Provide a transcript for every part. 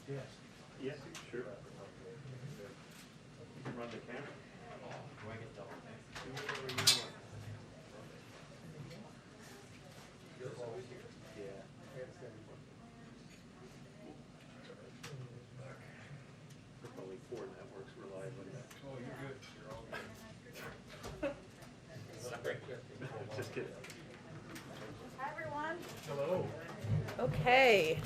Yes. Yes, sure. You can run the camera. Do I get double? Do whatever you want. You're always here. Yeah. There's only 4 networks we're live on that. Oh, you're good. You're all good. Sorry. Just kidding. Hi, everyone. Hello. Okay.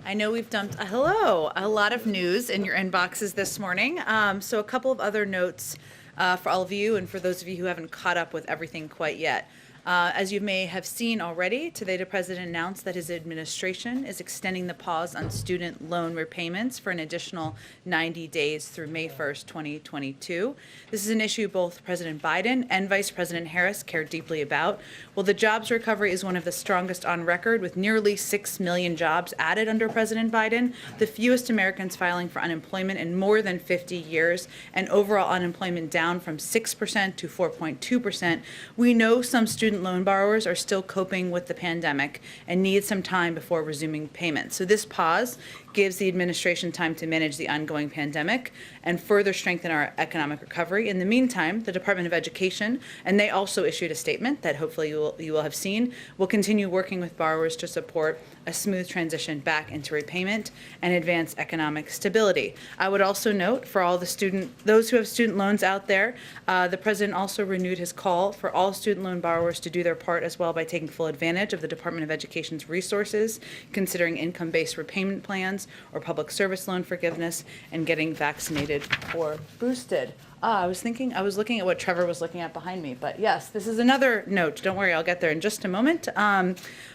I know we've dumped a lot of news in your inboxes this morning. So a couple of other notes for all of you and for those of you who haven't caught up with everything quite yet. As you may have seen already, today the president announced that his administration is extending the pause on student loan repayments for an additional 90 days through May 1st, 2022. This is an issue both President Biden and Vice President Harris care deeply about. While the jobs recovery is one of the strongest on record, with nearly 6 million jobs added under President Biden, the fewest Americans filing for unemployment in more than 50 years, and overall unemployment down from 6% to 4.2%, we know some student loan borrowers are still coping with the pandemic and need some time before resuming payments. So this pause gives the administration time to manage the ongoing pandemic and further strengthen our economic recovery. In the meantime, the Department of Education, and they also issued a statement that hopefully you will have seen, will continue working with borrowers to support a smooth transition back into repayment and advance economic stability. I would also note for all those who have student loans out there, the president also renewed his call for all student loan borrowers to do their part as well by taking full advantage of the Department of Education's resources, considering income-based repayment plans or public service loan forgiveness, and getting vaccinated or boosted. I was looking at what Trevor was looking at behind me, but yes, this is another note. Don't worry, I'll get there in just a moment.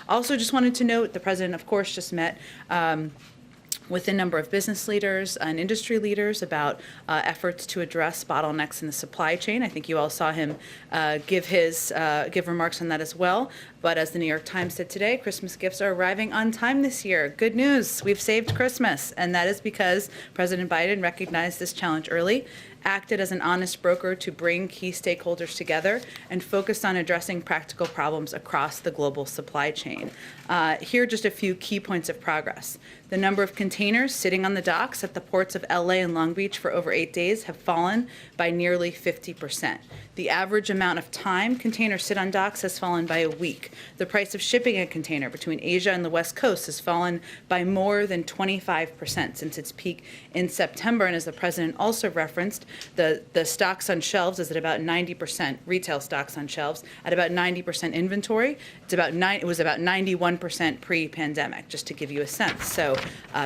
Also, just wanted to note the president, of course, just met with a number of business leaders and industry leaders about efforts to address bottlenecks in the supply chain. I think you all saw him give remarks on that as well. But as the New York Times said today, Christmas gifts are arriving on time this year. Good news, we've saved Christmas. And that is because President Biden recognized this challenge early, acted as an honest broker to bring key stakeholders together, and focused on addressing practical problems across the global supply chain. Here are just a few key points of progress. The number of containers sitting on the docks at the ports of LA and Long Beach for over 8 days have fallen by nearly 50%. The average amount of time containers sit on docks has fallen by a week. The price of shipping a container between Asia and the West Coast has fallen by more than 25% since its peak in September. And as the president also referenced, the stocks on shelves is at about 90%, retail stocks on shelves, at about 90% inventory. It was about 91% pre-pandemic, just to give you a sense. So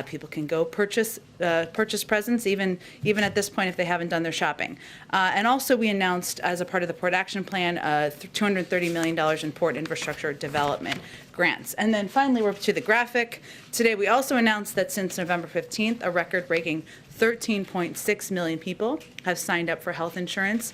people can go purchase presents even at this point if they haven't done their shopping. And also we announced as a part of the Port Action Plan $230 million in port infrastructure development grants. And then finally, we're up to the graphic. Today we also announced that since November 15th, a record-breaking 13.6 million people have signed up for health insurance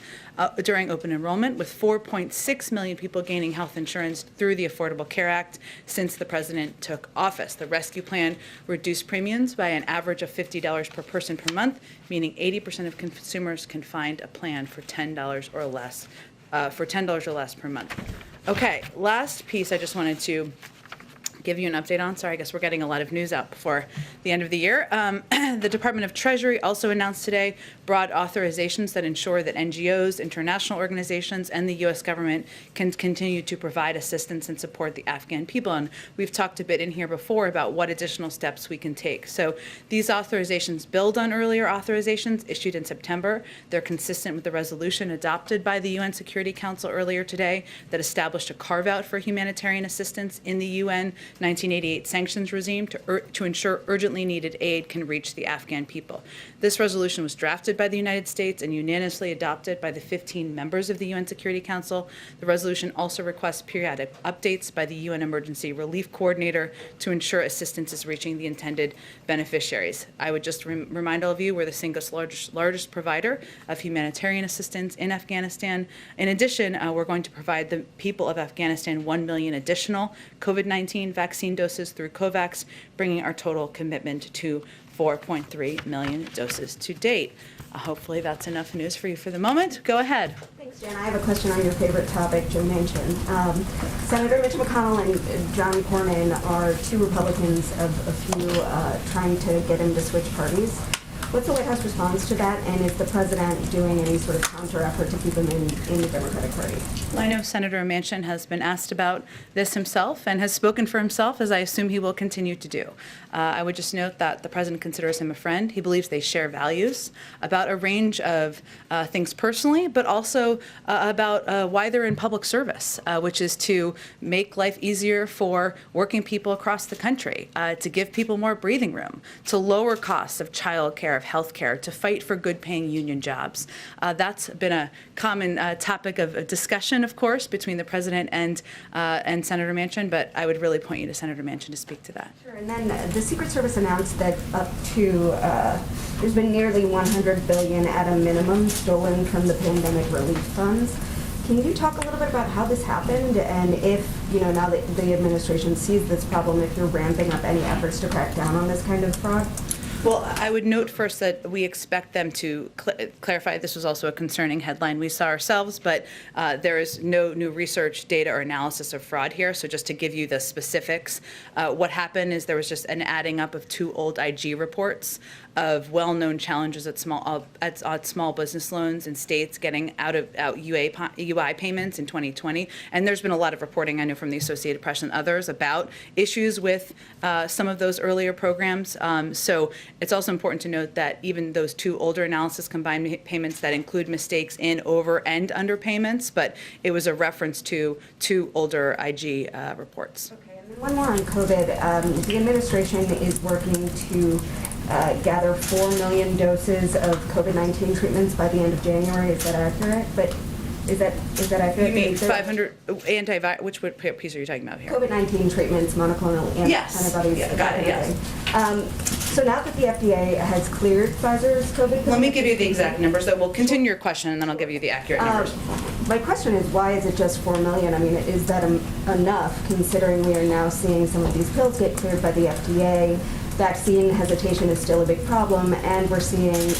during open enrollment, with 4.6 million people gaining health insurance through the Affordable Care Act since the president took office. The rescue plan reduced premiums by an average of $50 per person per month, meaning 80% of consumers can find a plan for $10 or less per month. Okay, last piece I just wanted to give you an update on. Sorry, I guess we're getting a lot of news out before the end of the year. The Department of Treasury also announced today broad authorizations that ensure that NGOs, international organizations, and the U.S. government can continue to provide assistance and support the Afghan people. And we've talked a bit in here before about what additional steps we can take. So these authorizations build on earlier authorizations issued in September. They're consistent with the resolution adopted by the UN Security Council earlier today that established a carve-out for humanitarian assistance in the UN 1988 sanctions regime to ensure urgently needed aid can reach the Afghan people. This resolution was drafted by the United States and unanimously adopted by the 15 members of the UN Security Council. The resolution also requests periodic updates by the UN Emergency Relief Coordinator to ensure assistance is reaching the intended beneficiaries. I would just remind all of you we're the single largest provider of humanitarian assistance in Afghanistan. In addition, we're going to provide the people of Afghanistan 1 million additional COVID-19 vaccine doses through COVAX, bringing our total commitment to 4.3 million doses to date. Hopefully that's enough news for you for the moment. Go ahead. Thanks, Jen. I have a question on your favorite topic, Joe Manchin. Senator Mitch McConnell and John Cornyn are two Republicans of a few trying to get him to switch parties. What's the White House response to that, and is the president doing any sort of counter-effort to keep him in the Democratic Party? Well, I know Senator Manchin has been asked about this himself and has spoken for himself, as I assume he will continue to do. I would just note that the president considers him a friend. He believes they share values about a range of things personally, but also about why they're in public service, which is to make life easier for working people across the country, to give people more breathing room, to lower costs of childcare, of healthcare, to fight for good-paying union jobs. That's been a common topic of discussion, of course, between the president and Senator Manchin, but I would really point you to Senator Manchin to speak to that. Sure, and then the Secret Service announced that up to, there's been nearly $100 billion at a minimum stolen from the pandemic relief funds. Can you talk a little bit about how this happened, and if, now that the administration sees this problem, if you're ramping up any efforts to crack down on this kind of fraud? Well, I would note first that we expect them to clarify. This was also a concerning headline we saw ourselves, but there is no new research, data, or analysis of fraud here. So just to give you the specifics, what happened is there was just an adding up of two old IG reports of well-known challenges at small business loans in states getting out UI payments in 2020. And there's been a lot of reporting, I know, from the Associated Press and others about issues with some of those earlier programs. So it's also important to note that even those two older analysis combined payments that include mistakes in over and under payments, but it was a reference to two older IG reports. Okay, and then one more on COVID. The administration is working to gather 4 million doses of COVID-19 treatments by the end of January. Is that accurate? But is that accurate? You mean 500 antivirus? Which piece are you talking about here? COVID-19 treatments, monoclonal antibodies. Yeah, got it. Yes. So now that the FDA has cleared Pfizer's COVID, Let me give you the exact numbers. So we'll continue your question, and then I'll give you the accurate numbers. My question is, why is it just 4 million? I mean, is that enough, considering we are now seeing some of these pills get cleared by the FDA? Vaccine hesitation is still a big problem, and we're seeing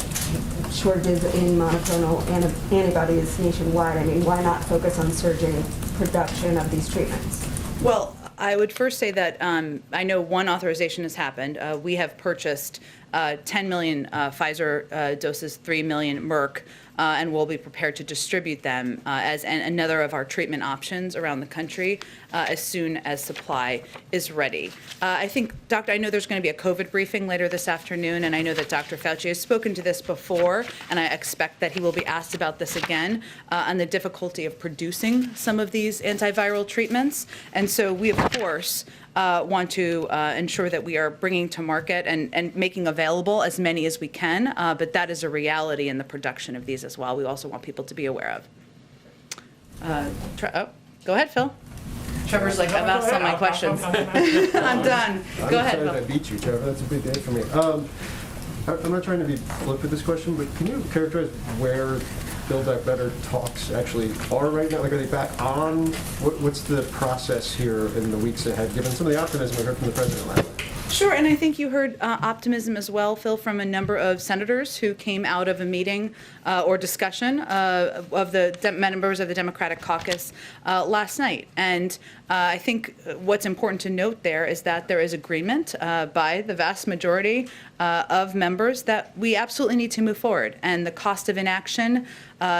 shortages in monoclonal antibodies nationwide. I mean, why not focus on surging production of these treatments? Well, I would first say that I know one authorization has happened. We have purchased 10 million Pfizer doses, 3 million Merck, and we'll be prepared to distribute them as another of our treatment options around the country as soon as supply is ready. I think, Doctor, I know there's going to be a COVID briefing later this afternoon, and I know that Dr. Fauci has spoken to this before, and I expect that he will be asked about this again on the difficulty of producing some of these antiviral treatments. And so we, of course, want to ensure that we are bringing to market and making available as many as we can, but that is a reality in the production of these as well. We also want people to be aware of. Go ahead, Phil. Trevor's like, I've asked all my questions. I'm done. Go ahead, Phil. I beat you, Trevor. That's a big day for me. I'm not trying to be flip with this question, but can you characterize where Build Back Better talks actually are right now? Like, are they back on? What's the process here in the weeks ahead, given some of the optimism we heard from the president last night? Sure, and I think you heard optimism as well, Phil, from a number of senators who came out of a meeting or discussion of the members of the Democratic caucus last night. And I think what's important to note there is that there is agreement by the vast majority of members that we absolutely need to move forward. And the cost of inaction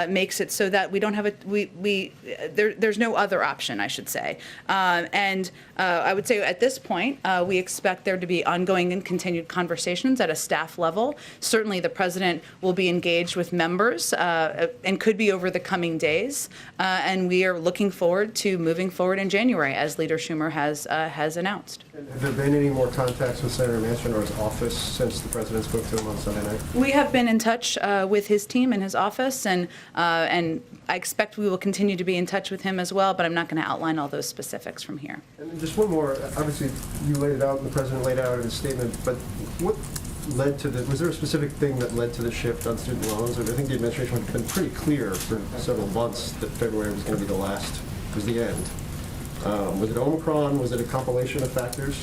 makes it so that we don't have there's no other option, I should say. And I would say at this point, we expect there to be ongoing and continued conversations at a staff level. Certainly the president will be engaged with members and could be over the coming days. And we are looking forward to moving forward in January, as Leader Schumer has announced. Have there been any more contacts with Senator Manchin or his office since the president spoke to him on Sunday night? We have been in touch with his team and his office, and I expect we will continue to be in touch with him as well, but I'm not going to outline all those specifics from here. And then just one more. Obviously, you laid it out, and the president laid it out in his statement, but what led to was there a specific thing that led to the shift on student loans? I think the administration had been pretty clear for several months that February was going to be the end. Was it Omicron? Was it a compilation of factors?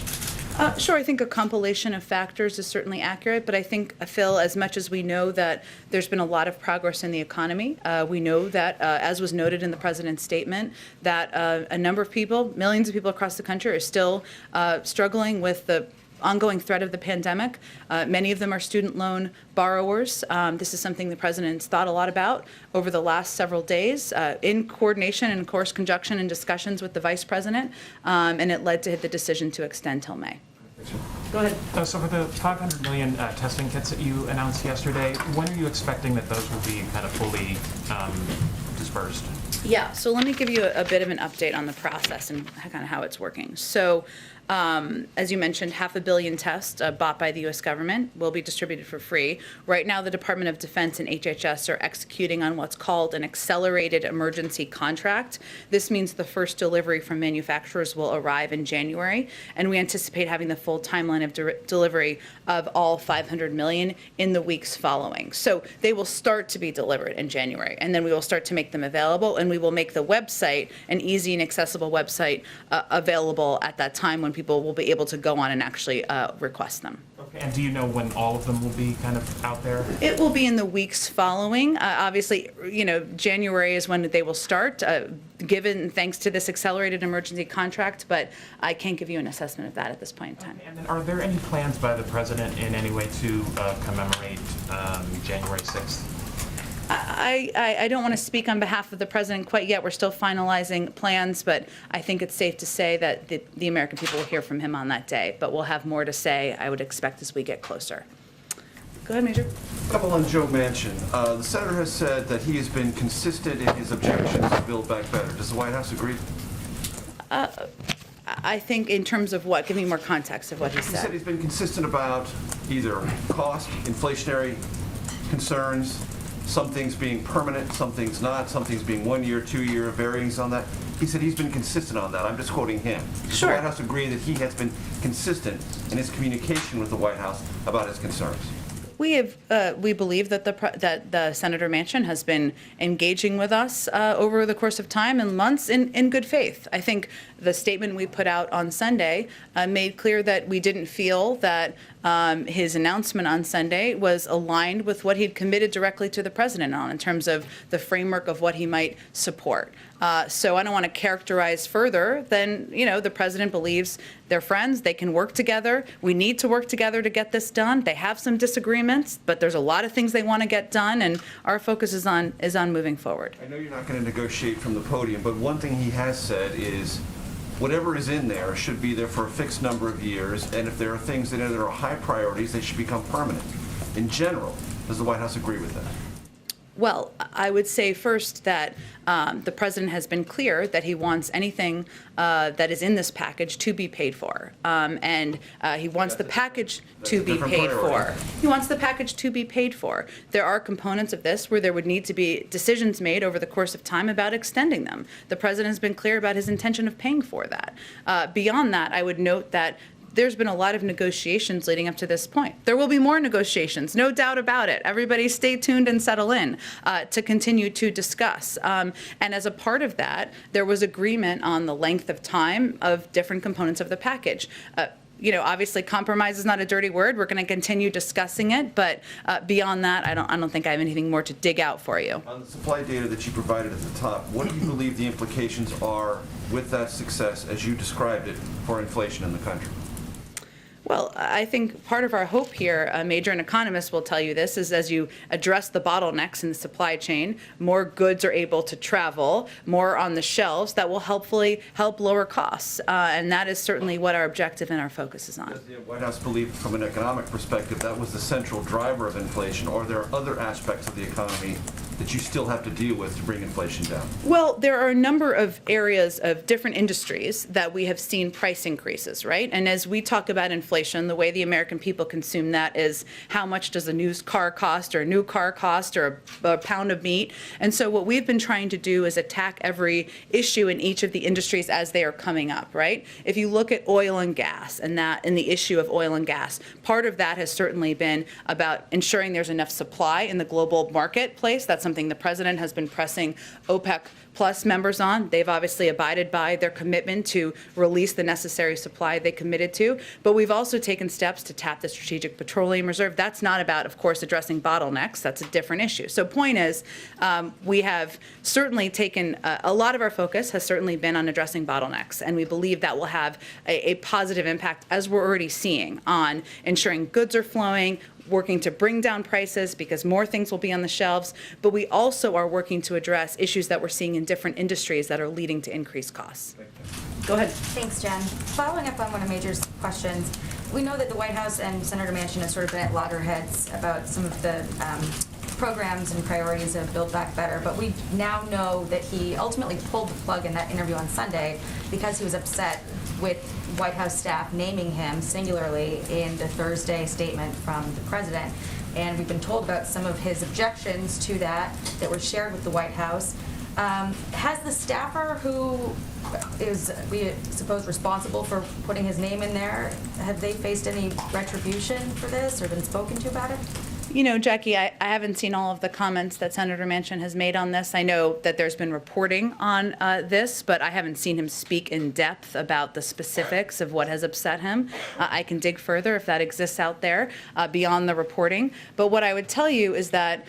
Sure, I think a compilation of factors is certainly accurate, but I think, Phil, as much as we know that there's been a lot of progress in the economy, we know that, as was noted in the president's statement, that a number of people, millions of people across the country are still struggling with the ongoing threat of the pandemic. Many of them are student loan borrowers. This is something the president's thought a lot about over the last several days in coordination and, of course, conjunction and discussions with the vice president, and it led to the decision to extend till May. Go ahead. So for the 500 million testing kits that you announced yesterday, when are you expecting that those will be kind of fully dispersed? Yeah, so let me give you a bit of an update on the process and kind of how it's working. So, as you mentioned, 500 million tests bought by the U.S. government will be distributed for free. Right now, the Department of Defense and HHS are executing on what's called an accelerated emergency contract. This means the first delivery from manufacturers will arrive in January, and we anticipate having the full timeline of delivery of all 500 million in the weeks following. So they will start to be delivered in January, and then we will start to make them available, and we will make the website, an easy and accessible website, available at that time when people will be able to go on and actually request them. Okay. And do you know when all of them will be kind of out there? It will be in the weeks following. Obviously, January is when they will start, given thanks to this accelerated emergency contract, but I can't give you an assessment of that at this point in time. Okay. And then are there any plans by the president in any way to commemorate January 6th? I don't want to speak on behalf of the president quite yet. We're still finalizing plans, but I think it's safe to say that the American people will hear from him on that day. But we'll have more to say, I would expect, as we get closer. Go ahead, Major. A couple on Joe Manchin. The senator has said that he has been consistent in his objections to Build Back Better. Does the White House agree? I think in terms of what? Give me more context of what he He said said. he's been consistent about either cost, inflationary concerns, some things being permanent, some things not, some things being 1 year, 2 year, varyings on that. He said he's been consistent on that. I'm just quoting him. Does Sure. the White House agree that he has been consistent in his communication with the White House about his concerns? We believe that the Senator Manchin has been engaging with us over the course of time and months in good faith. I think the statement we put out on Sunday made clear that we didn't feel that his announcement on Sunday was aligned with what he'd committed directly to the president on in terms of the framework of what he might support. So I don't want to characterize further than, the president believes they're friends, they can work together. We need to work together to get this done. They have some disagreements, but there's a lot of things they want to get done, and our focus is on moving forward. I know you're not going to negotiate from the podium, but one thing he has said is whatever is in there should be there for a fixed number of years, and if there are things that are high priorities, they should become permanent. In general, does the White House agree with that? Well, I would say first that the president has been clear that he wants anything that is in this package to be paid for. And he wants the package to be paid for. He wants the package to be paid for. There are components of this where there would need to be decisions made over the course of time about extending them. The president has been clear about his intention of paying for that. Beyond that, I would note that there's been a lot of negotiations leading up to this point. There will be more negotiations, no doubt about it. Everybody stay tuned and settle in to continue to discuss. And as a part of that, there was agreement on the length of time of different components of the package. Obviously compromise is not a dirty word. We're going to continue discussing it, but beyond that, I don't think I have anything more to dig out for you. On the supply data that you provided at the top, what do you believe the implications are with that success as you described it for inflation in the country? Well, I think part of our hope here, Major, and economists will tell you this, is as you address the bottlenecks in the supply chain, more goods are able to travel, more on the shelves, that will hopefully help lower costs. And that is certainly what our objective and our focus is on. Does the White House believe from an economic perspective that was the central driver of inflation, or are there other aspects of the economy that you still have to deal with to bring inflation down? Well, there are a number of areas of different industries that we have seen price increases, right? And as we talk about inflation, the way the American people consume that is how much does a new car cost or a new car cost or a pound of meat. And so what we've been trying to do is attack every issue in each of the industries as they are coming up, right? If you look at oil and gas and the issue of oil and gas, part of that has certainly been about ensuring there's enough supply in the global marketplace. That's That's something the president has been pressing OPEC Plus members on. They've obviously abided by their commitment to release the necessary supply they committed to. But we've also taken steps to tap the Strategic Petroleum Reserve. That's not about, of course, addressing bottlenecks. That's a different issue. So point is, we have certainly taken, a lot of our focus has certainly been on addressing bottlenecks. And we believe that will have a positive impact, as we're already seeing, on ensuring goods are flowing, working to bring down prices because more things will be on the shelves, but we also are working to address issues that we're seeing in different industries that are leading to increased costs. Go ahead. Thanks, Jen. Following up on one of Major's questions, we know that the White House and Senator Manchin have sort of been at loggerheads about some of the programs and priorities of Build Back Better, but we now know that he ultimately pulled the plug in that interview on Sunday because he was upset with White House staff naming him singularly in the Thursday statement from the president. And we've been told about some of his objections to that were shared with the White House. Has the staffer who is, we suppose, responsible for putting his name in there, have they faced any retribution for this or been spoken to about it? You know, Jackie, I haven't seen all of the comments that Senator Manchin has made on this. I know that there's been reporting on this, but I haven't seen him speak in depth about the specifics of what has upset him. I can dig further if that exists out there beyond the reporting. But what I would tell you is that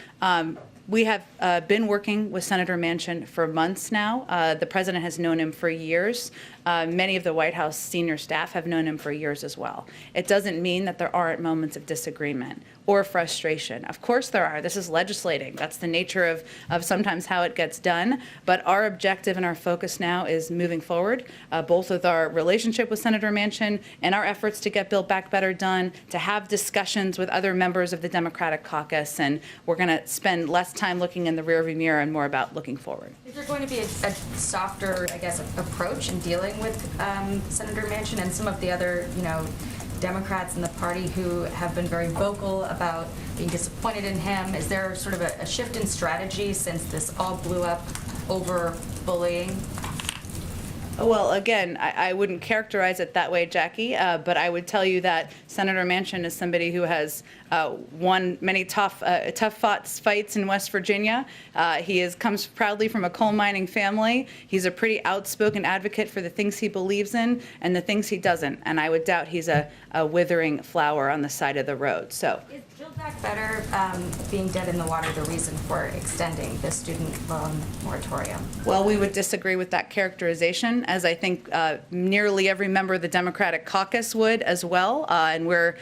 we have been working with Senator Manchin for months now. The president has known him for years. Many of the White House senior staff have known him for years as well. It doesn't mean that there aren't moments of disagreement or frustration. Of course there are. This is legislating. That's the nature of sometimes how it gets done. But our objective and our focus now is moving forward, both with our relationship with Senator Manchin and our efforts to get Build Back Better done, to have discussions with other members of the Democratic caucus, and we're going to spend less time looking in the rearview mirror and more about looking forward. Is there going to be a softer, I guess, approach in dealing with Senator Manchin and some of the other, Democrats in the party who have been very vocal about being disappointed in him? Is there sort of a shift in strategy since this all blew up over bullying? Well, again, I wouldn't characterize it that way, Jackie, but I would tell you that Senator Manchin is somebody who has won many tough fights in West Virginia. He comes proudly from a coal mining family. He's a pretty outspoken advocate for the things he believes in and the things he doesn't. And I would doubt he's a withering flower on the side of the road. So. Is Build Back Better being dead in the water the reason for extending the student loan moratorium? Well, we would disagree with that characterization, as I think nearly every member of the Democratic caucus would as well, and we're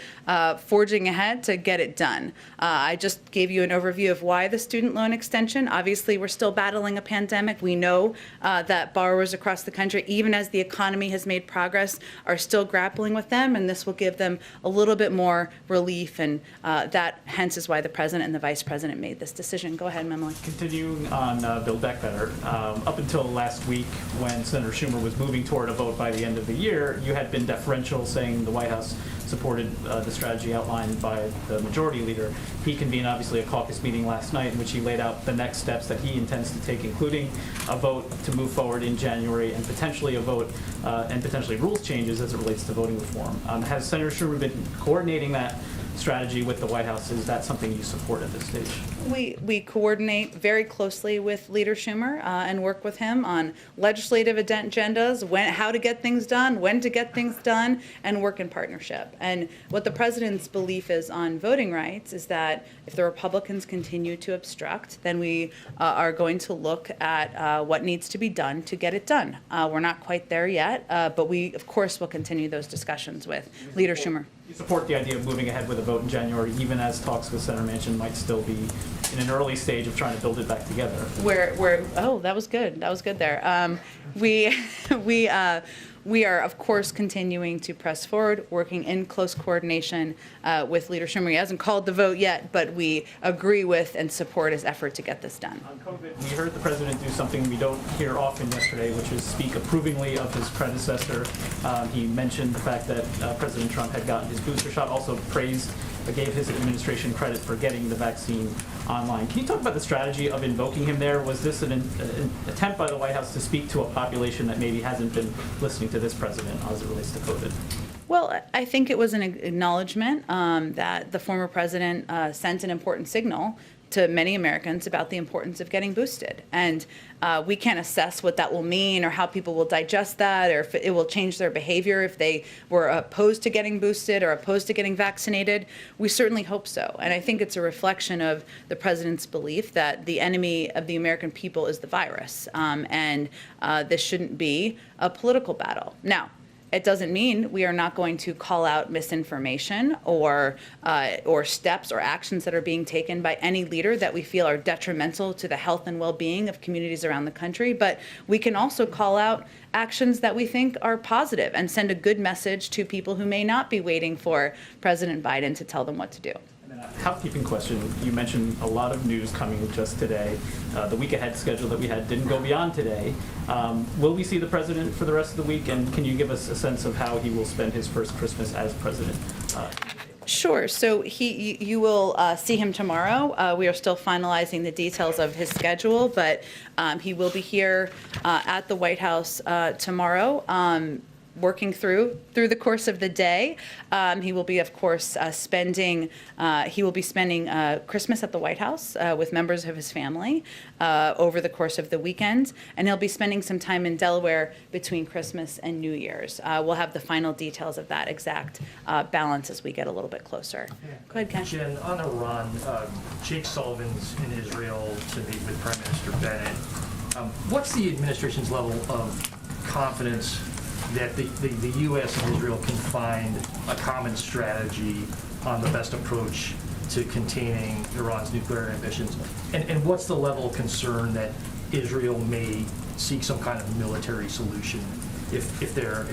forging ahead to get it done. I just gave you an overview of why the student loan extension. Obviously, we're still battling a pandemic. We know that borrowers across the country, even as the economy has made progress, are still grappling with them, and this will give them a little bit more relief, and that hence is why the president and the vice president made this decision. Go ahead, Emily. Continuing on Build Back Better, up until last week when Senator Schumer was moving toward a vote by the end of the year, you had been deferential, saying the White House supported the strategy outlined by the majority leader. He convened, obviously, a caucus meeting last night in which he laid out the next steps that he intends to take, including a vote to move forward in January and potentially a vote and potentially rules changes as it relates to voting reform. Has Senator Schumer been coordinating that strategy with the White House? Is that something you support at this stage? We coordinate very closely with Leader Schumer and work with him on legislative agendas, how to get things done, when to get things done, and work in partnership. And what the president's belief is on voting rights is that if the Republicans continue to obstruct, then we are going to look at what needs to be done to get it done. We're not quite there yet, but we, of course, will continue those discussions with Leader Schumer. You support the idea of moving ahead with a vote in January, even as talks with Senator Manchin might still be in an early stage of trying to build it back together. Oh, that was good. That was good there. We are, of course, continuing to press forward, working in close coordination with Leader Schumer. He hasn't called the vote yet, but we agree with and support his effort to get this done. On COVID, we heard the president do something we don't hear often yesterday, which is speak approvingly of his predecessor. He mentioned the fact that President Trump had gotten his booster shot, also gave his administration credit for getting the vaccine online. Can you talk about the strategy of invoking him there? Was this an attempt by the White House to speak to a population that maybe hasn't been listening to this president as it relates to COVID? Well, I think it was an acknowledgement that the former president sent an important signal to many Americans about the importance of getting boosted. And we can't assess what that will mean or how people will digest that or if it will change their behavior if they were opposed to getting boosted or opposed to getting vaccinated. We certainly hope so. And I think it's a reflection of the president's belief that the enemy of the American people is the virus. And this shouldn't be a political battle. Now, it doesn't mean we are not going to call out misinformation or steps or actions that are being taken by any leader that we feel are detrimental to the health and well-being of communities around the country. But we can also call out actions that we think are positive and send a good message to people who may not be waiting for President Biden to tell them what to do. Housekeeping question. You mentioned a lot of news coming just today. The week ahead schedule that we had didn't go beyond today. Will we see the president for the rest of the week? And can you give us a sense of how he will spend his first Christmas as president? Sure. So you will see him tomorrow. We are still finalizing the details of his schedule, but he will be here at the White House tomorrow. Working through the course of the day. He will be, of course, spending Christmas at the White House with members of his family over the course of the weekend, and he'll be spending some time in Delaware between Christmas and New Year's. We'll have the final details of that exact balance as we get a little bit closer. Go ahead, Ken. Jen, on Iran, Jake Sullivan's in Israel to meet with Prime Minister Bennett. What's the administration's level of confidence that the U.S. and Israel can find a common strategy on the best approach to containing Iran's nuclear ambitions? And what's the level of concern that Israel may seek some kind of military solution if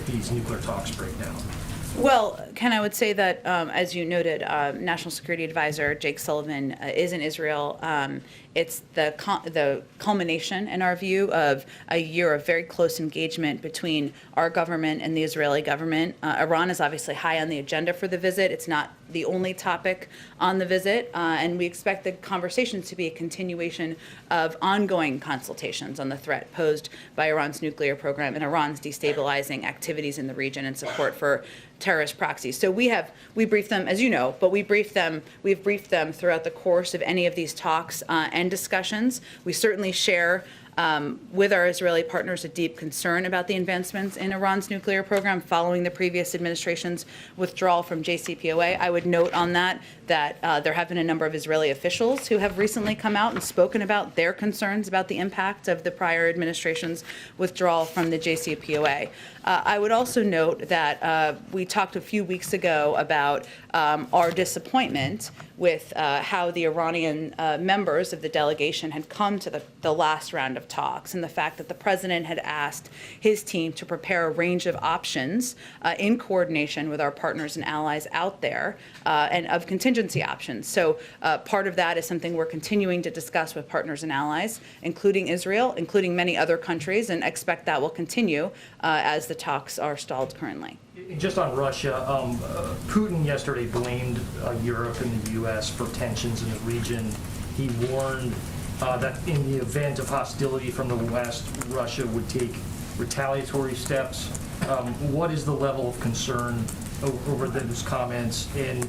these nuclear talks break down? Well, Ken, I would say that, as you noted, National Security Advisor Jake Sullivan is in Israel. It's the culmination, in our view, of a year of very close engagement between our government and the Israeli government. Iran is obviously high on the agenda for the visit. It's not the only topic on the visit, and we expect the conversations to be a continuation of ongoing consultations on the threat posed by Iran's nuclear program and Iran's destabilizing activities in the region and support for terrorist proxies. So we brief them, as you know, but we've briefed them throughout the course of any of these talks and discussions. We certainly share with our Israeli partners a deep concern about the advancements in Iran's nuclear program following the previous administration's withdrawal from JCPOA. I would note on that there have been a number of Israeli officials who have recently come out and spoken about their concerns about the impact of the prior administration's withdrawal from the JCPOA. I would also note that we talked a few weeks ago about our disappointment with how the Iranian members of the delegation had come to the last round of talks, and the fact that the president had asked his team to prepare a range of options in coordination with our partners and allies out there, and of contingency options. So part of that is something we're continuing to discuss with partners and allies, including Israel, including many other countries, and expect that will continue as the talks are stalled currently. Just on Russia, Putin yesterday blamed Europe and the U.S. for tensions in the region. He warned that in the event of hostility from the West, Russia would take retaliatory steps. What is the level of concern over those comments? And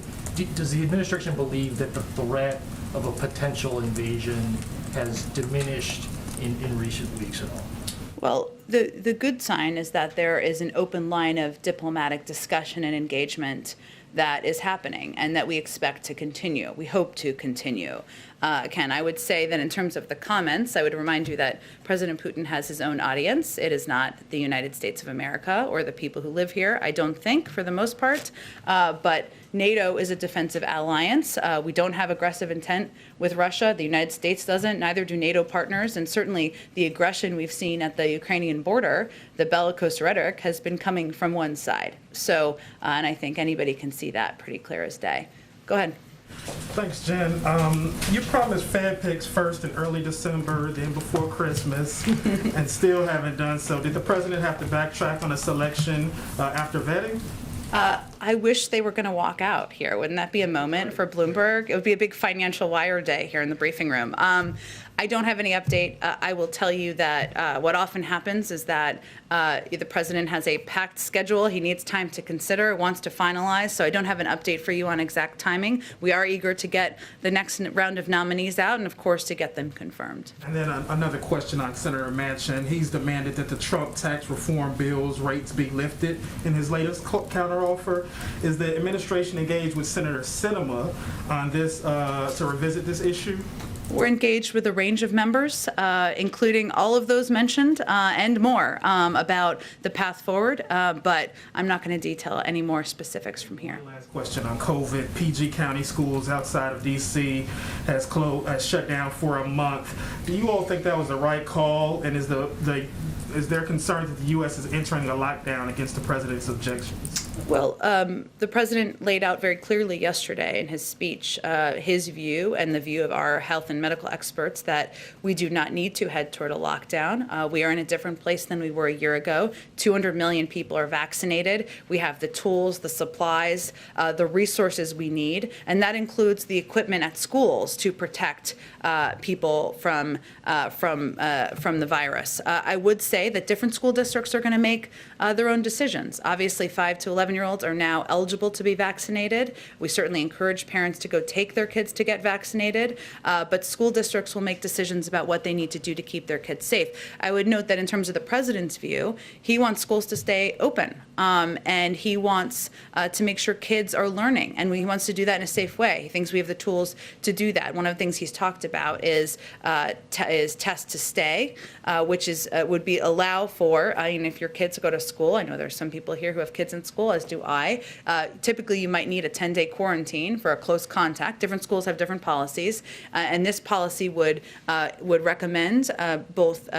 does the administration believe that the threat of a potential invasion has diminished in recent weeks at all? Well, the good sign is that there is an open line of diplomatic discussion and engagement that is happening and that we expect to continue. We hope to continue. Ken, I would say that in terms of the comments, I would remind you that President Putin has his own audience. It is not the United States of America or the people who live here, I don't think, for the most part. But NATO is a defensive alliance. We don't have aggressive intent with Russia. The United States doesn't, neither do NATO partners. And certainly the aggression we've seen at the Ukrainian border, the bellicose rhetoric, has been coming from one side. So, and I think anybody can see that pretty clear as day. Go ahead. Thanks, Jen. You promised Fed picks first in early December, then before Christmas, and still haven't done so. Did the president have to backtrack on a selection after vetting? I wish they were going to walk out here. Wouldn't that be a moment for Bloomberg? It would be a big financial wire day here in the briefing room. I don't have any update. I will tell you that what often happens is that the president has a packed schedule. He needs time to consider, wants to finalize. So I don't have an update for you on exact timing. We are eager to get the next round of nominees out and, of course, to get them confirmed. And then another question on Senator Manchin. He's demanded that the Trump tax reform bill's rates be lifted in his latest counteroffer. Is the administration engaged with Senator Sinema on this to revisit this issue? We're engaged with a range of members, including all of those mentioned and more about the path forward, but I'm not going to detail any more specifics from here. Last question on COVID. PG County schools outside of D.C. has shut down for a month. Do you all think that was the right call? And is there concern that the U.S. is entering a lockdown against the president's objections? Well, the president laid out very clearly yesterday in his speech his view and the view of our health and medical experts that we do not need to head toward a lockdown. We are in a different place than we were a year ago. 200 million people are vaccinated. We have the tools, the supplies, the resources we need, and that includes the equipment at schools to protect people from the virus. I would say that different school districts are going to make their own decisions. Obviously, 5 to 11-year-olds are now eligible to be vaccinated. We certainly encourage parents to go take their kids to get vaccinated, but school districts will make decisions about what they need to do to keep their kids safe. I would note that in terms of the president's view, he wants schools to stay open, and he wants to make sure kids are learning, and he wants to do that in a safe way. He thinks we have the tools to do that. One of the things he's talked about is test to stay, which would be allow for, if your kids go to school, I know there's some people here who have kids in school, as do I. Typically, you might need a 10-day quarantine for a close contact. Different schools have different policies, and this policy would recommend both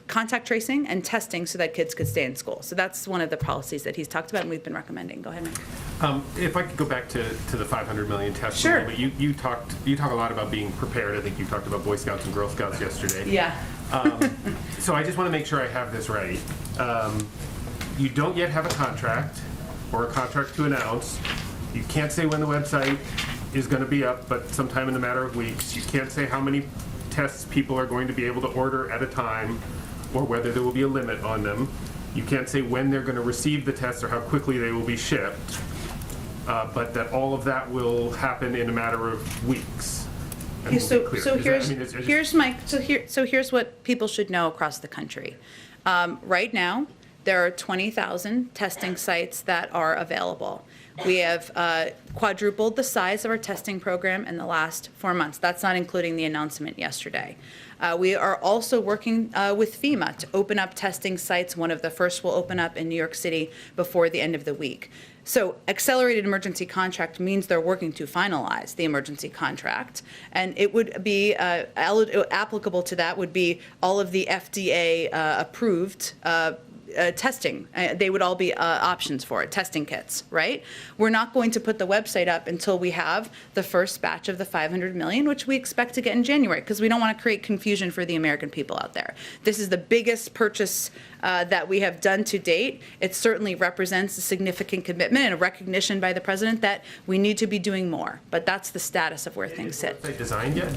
contact tracing and testing so that kids could stay in school. So that's one of the policies that he's talked about and we've been recommending. Go ahead, Mike. If I could go back to the 500 million test. Sure. You talk a lot about being prepared. I think you talked about Boy Scouts and Girl Scouts yesterday. Yeah. So I just want to make sure I have this right. You don't yet have a contract or a contract to announce. You can't say when the website is going to be up, but sometime in a matter of weeks. You can't say how many tests people are going to be able to order at a time or whether there will be a limit on them. You can't say when they're going to receive the tests or how quickly they will be shipped, but that all of that will happen in a matter of weeks. Okay, so here's what people should know across the country. Right now, there are 20,000 testing sites that are available. We have quadrupled the size of our testing program in the last 4 months. That's not including the announcement yesterday. We are also working with FEMA to open up testing sites. One of the first will open up in New York City before the end of the week. So accelerated emergency contract means they're working to finalize the emergency contract. And it would be applicable to that would be all of the FDA approved testing. They would all be options for it, testing kits, right? We're not going to put the website up until we have the first batch of the 500 million, which we expect to get in January, because we don't want to create confusion for the American people out there. This is the biggest purchase that we have done to date. It certainly represents a significant commitment and a recognition by the president that we need to be doing more, but that's the status of where things sit. Is the website designed yet?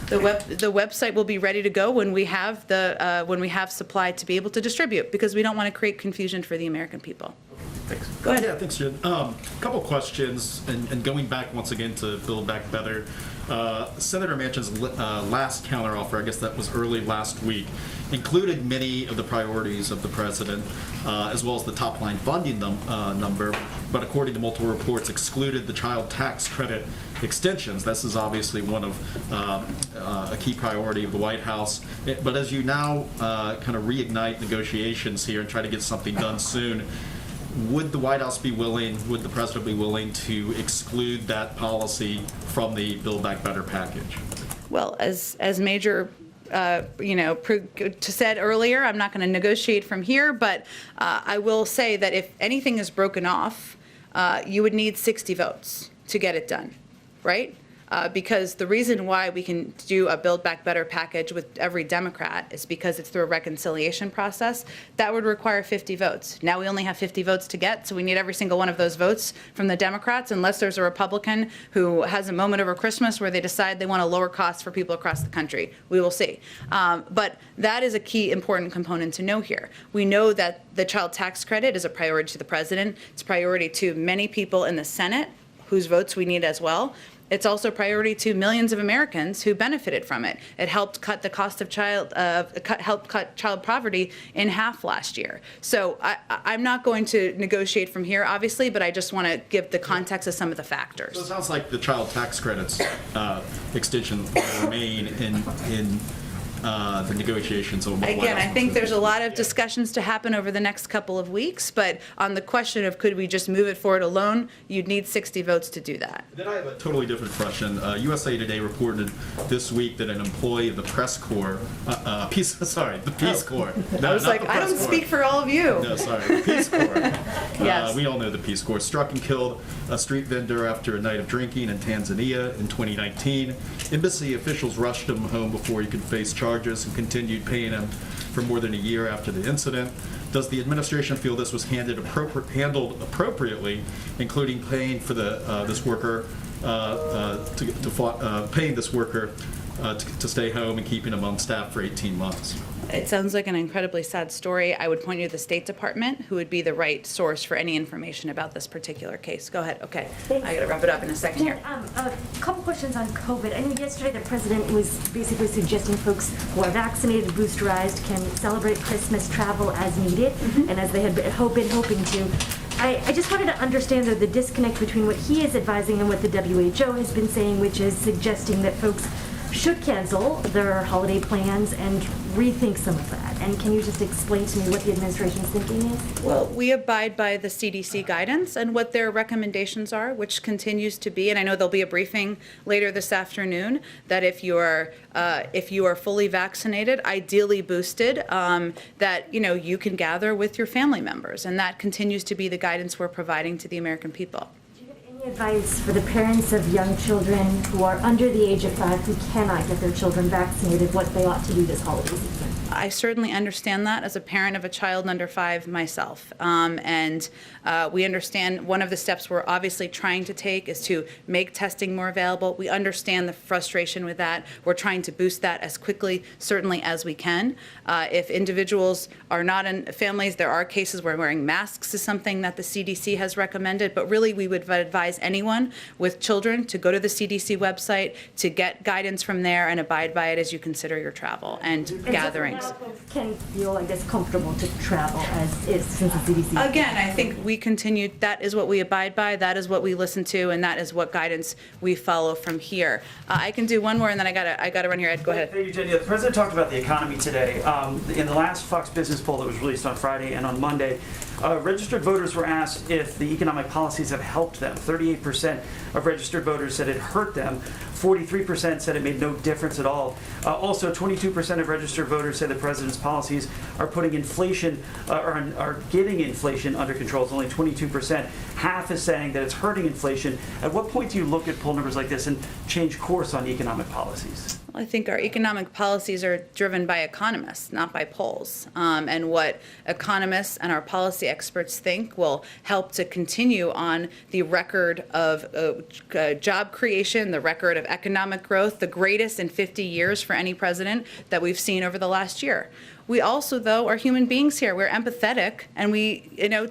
The website will be ready to go when we have supply to be able to distribute, because we don't want to create confusion for the American people. Thanks. Go ahead. Yeah, thanks, Jen. Couple questions, and going back once again to Build Back Better. Senator Manchin's last counteroffer, I guess that was early last week, included many of the priorities of the president, as well as the top line funding number, but according to multiple reports, excluded the child tax credit extensions. This is obviously one of a key priority of the White House. But as you now kind of reignite negotiations here and try to get something done soon, would the White House be willing, would the president be willing to exclude that policy from the Build Back Better package? Well, as Major said earlier, I'm not going to negotiate from here, but I will say that if anything is broken off, you would need 60 votes to get it done, right? Because the reason why we can do a Build Back Better package with every Democrat is because it's through a reconciliation process. That would require 50 votes. Now we only have 50 votes to get, so we need every single one of those votes from the Democrats, unless there's a Republican who has a moment over Christmas where they decide they want to lower costs for people across the country. We will see. But that is a key important component to know here. We know that the child tax credit is a priority to the president. It's a priority to many people in the Senate, whose votes we need as well. It's also a priority to millions of Americans who benefited from it. It helped cut the cost of helped cut child poverty in half last year. So I'm not going to negotiate from here, obviously, but I just want to give the context of some of the factors. So it sounds like the child tax credits extension will remain in the negotiations. Again, I think there's a lot of discussions to happen over the next couple of weeks, but on the question of could we just move it forward alone, you'd need 60 votes to do that. Then I have a totally different question. USA Today reported this week that an employee of the Peace Corps, the Peace Corps. No, I was like, I don't speak for all of you. No, sorry, the Peace Corps. Yes. We all know the Peace Corps. Struck and killed a street vendor after a night of drinking in Tanzania in 2019. Embassy officials rushed him home before he could face charges and continued paying him for more than a year after the incident. Does the administration feel this was handled appropriately, including paying for this worker paying this worker to stay home and keeping him on staff for 18 months? It sounds like an incredibly sad story. I would point you to the State Department, who would be the right source for any information about this particular case. Go ahead. Okay. I got to wrap it up in a second here. A couple questions on COVID. I know yesterday the president was basically suggesting folks who are vaccinated, boosterized, can celebrate Christmas travel as needed, and as they had been hoping to. I just wanted to understand the disconnect between what he is advising and what the WHO has been saying, which is suggesting that folks should cancel their holiday plans and rethink some of that. And can you just explain to me what the administration's thinking is? Well, we abide by the CDC guidance and what their recommendations are, which continues to be, and I know there'll be a briefing later this afternoon, that if you are fully vaccinated, ideally boosted, that you can gather with your family members, and that continues to be the guidance we're providing to the American people. Advice for the parents of young children who are under the age of 5 who cannot get their children vaccinated, what they ought to do this holiday season? I certainly understand that as a parent of a child under 5 myself. And we understand one of the steps we're obviously trying to take is to make testing more available. We understand the frustration with that. We're trying to boost that as quickly, certainly, as we can. If individuals are not in families, there are cases where wearing masks is something that the CDC has recommended, but really we would advise anyone with children to go to the CDC website, to get guidance from there and abide by it as you consider your travel and gatherings. So folks can feel, I guess, comfortable to travel as is since the CDC. Again, I think we continue, that is what we abide by, that is what we listen to, and that is what guidance we follow from here. I can do one more and then I gotta run here. Ed, go ahead. Thank you, Jen. Yeah, the president talked about the economy today. In the last Fox Business poll that was released on Friday and on Monday, registered voters were asked if the economic policies have helped them. 38% of registered voters said it hurt them. 43% said it made no difference at all. Also, 22% of registered voters say the president's policies are putting inflation, are getting inflation under control. It's only 22%. Half is saying that it's hurting inflation. At what point do you look at poll numbers like this and change course on economic policies? I think our economic policies are driven by economists, not by polls. And what economists and our policy experts think will help to continue on the record of job creation, the record of economic growth, the greatest in 50 years for any president that we've seen over the last year. We also, though, are human beings here. We're empathetic, and we,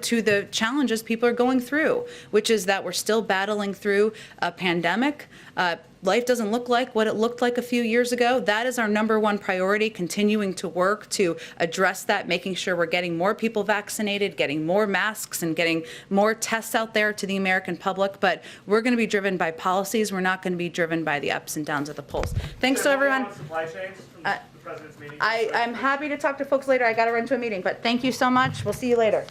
to the challenges people are going through, which is that we're still battling through a pandemic. Life doesn't look like what it looked like a few years ago. That is our number one priority, continuing to work to address that, making sure we're getting more people vaccinated, getting more masks, and getting more tests out there to the American public. But we're going to be driven by policies. We're not going to be driven by the ups and downs of the polls. Thanks to everyone. Supply chains from the president's meeting. I'm happy to talk to folks later. I got to run to a meeting, but thank you so much. We'll see you later.